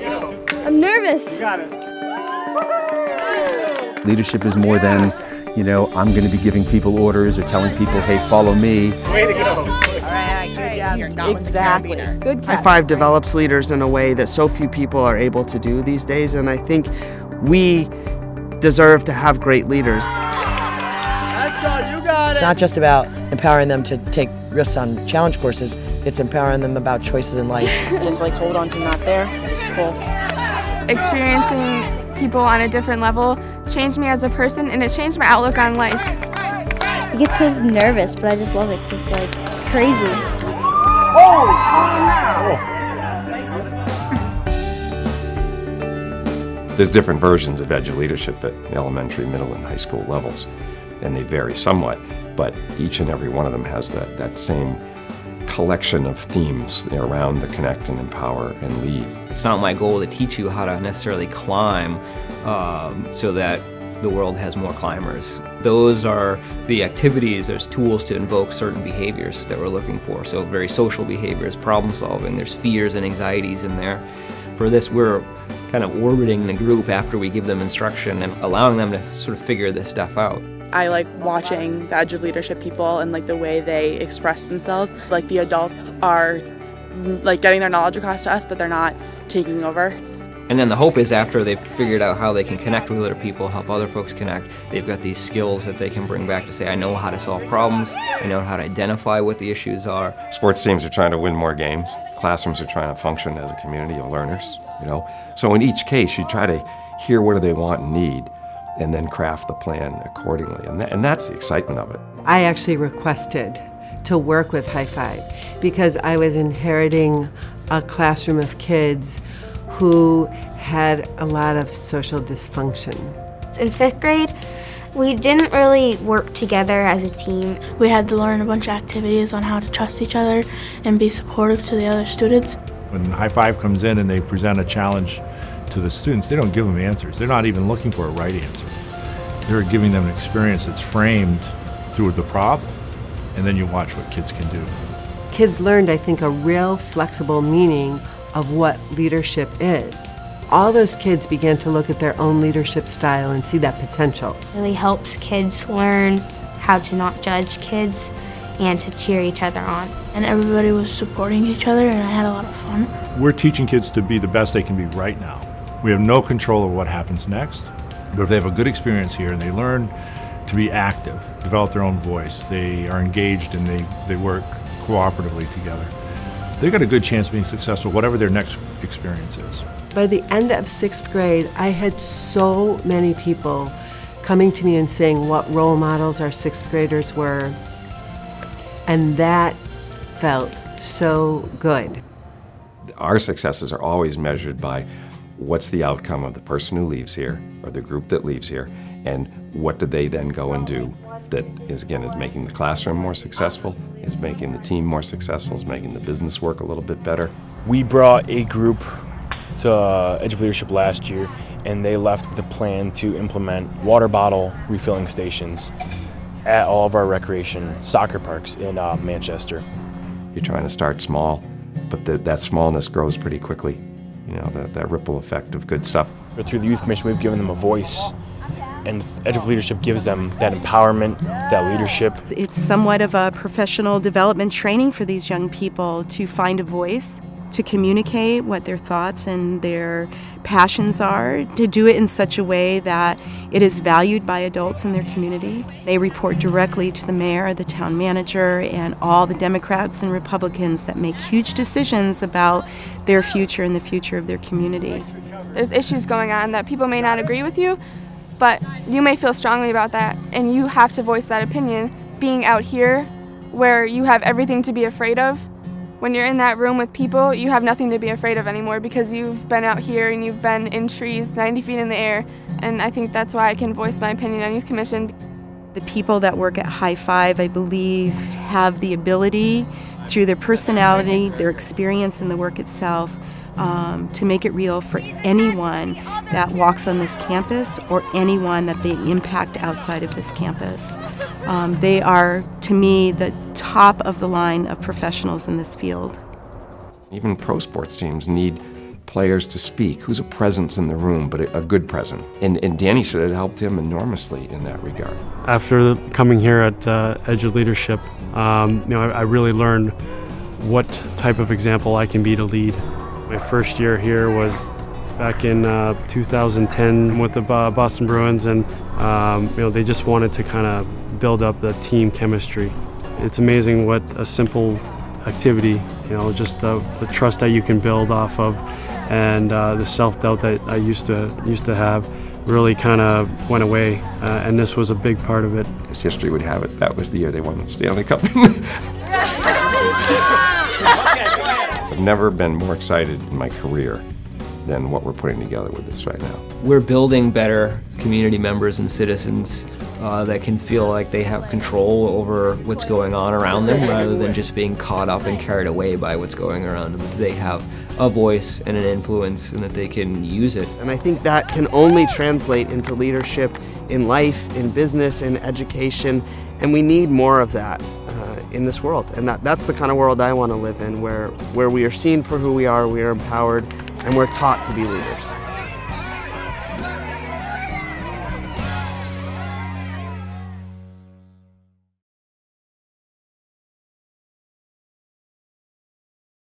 I'm nervous. Leadership is more than, I'm going to be giving people orders or telling people, hey, follow me. Way to go. All right, good job. Exactly. Good catch. High Five develops leaders in a way that so few people are able to do these days, and I think we deserve to have great leaders. Let's go, you got it. It's not just about empowering them to take risks on challenge courses, it's empowering them about choices in life. Just like hold on to not there, just pull. Experiencing people on a different level changed me as a person, and it changed my outlook on life. I get so nervous, but I just love it 'cause it's crazy. There's different versions of Edge of Leadership at elementary, middle, and high school levels, and they vary somewhat, but each and every one of them has that same collection of themes around the connect and empower and lead. It's not my goal to teach you how to necessarily climb so that the world has more climbers. Those are the activities, there's tools to invoke certain behaviors that we're looking for. So very social behaviors, problem solving, there's fears and anxieties in there. For this, we're kind of orbiting the group after we give them instruction and allowing them to sort of figure this stuff out. I like watching the Edge of Leadership people and like the way they express themselves. Like the adults are like getting their knowledge across to us, but they're not taking over. And then the hope is after they've figured out how they can connect with other people, help other folks connect, they've got these skills that they can bring back to say, I know how to solve problems, I know how to identify what the issues are. Sports teams are trying to win more games. Classrooms are trying to function as a community of learners, So in each case, you try to hear what do they want and need, and then craft the plan accordingly. And that's the excitement of it. I actually requested to work with High Five because I was inheriting a classroom of kids who had a lot of social dysfunction. In 5th grade, we didn't really work together as a team. We had to learn a bunch of activities on how to trust each other and be supportive to the other students. When High Five comes in and they present a challenge to the students, they don't give them answers. They're not even looking for a right answer. They're giving them an experience that's framed through the problem, and then you watch what kids can do. Kids learned, I think, a real flexible meaning of what leadership is. All those kids began to look at their own leadership style and see that potential. It really helps kids learn how to not judge kids and to cheer each other on. And everybody was supporting each other, and I had a lot of fun. We're teaching kids to be the best they can be right now. We have no control of what happens next, but if they have a good experience here and they learn to be active, develop their own voice, they are engaged and they work cooperatively together, they've got a good chance of being successful, whatever their next experience is. By the end of 6th grade, I had so many people coming to me and saying what role models our 6th graders were, and that felt so good. Our successes are always measured by what's the outcome of the person who leaves here, or the group that leaves here, and what do they then go and do that is making the classroom more successful, is making the team more successful, is making the business work a little bit better. We brought a group to Edge of Leadership last year, and they left with a plan to implement water bottle refilling stations at all of our recreation soccer parks in Manchester. You're trying to start small, but that smallness grows pretty quickly. That ripple effect of good stuff. But through the Youth Commission, we've given them a voice, and Edge of Leadership gives them that empowerment, that leadership. It's somewhat of a professional development training for these young people to find a voice, to communicate what their thoughts and their passions are, to do it in such a way that it is valued by adults in their community. They report directly to the mayor, the town manager, and all the Democrats and Republicans that make huge decisions about their future and the future of their community. There's issues going on that people may not agree with you, but you may feel strongly about that, and you have to voice that opinion. Being out here where you have everything to be afraid of, when you're in that room with people, you have nothing to be afraid of anymore because you've been out here and you've been in trees 90 feet in the air, and I think that's why I can voice my opinion on Youth Commission. The people that work at High Five, I believe, have the ability, through their personality, their experience in the work itself, to make it real for anyone that walks on this campus or anyone that they impact outside of this campus. They are, to me, the top of the line of professionals in this field. Even pro sports teams need players to speak, who's a presence in the room, but a good presence. And Danny said it helped him enormously in that regard. After coming here at Edge of Leadership, I really learned what type of example I can be to lead. My first year here was back in 2010 with the Boston Bruins, and they just wanted to kind of build up the team chemistry. It's amazing what a simple activity, just the trust that you can build off of, and the self-doubt that I used to have really kind of went away, and this was a big part of it. As history would have it, that was the year they won the Stanley Cup. I've never been more excited in my career than what we're putting together with this right now. We're building better community members and citizens that can feel like they have control over what's going on around them rather than just being caught up and carried away by what's going around them. They have a voice and an influence and that they can use it. And I think that can only translate into leadership in life, in business, in education, and we need more of that in this world. And that's the kind of world I want to live in, where we are seen for who we are empowered, and we're taught to be leaders.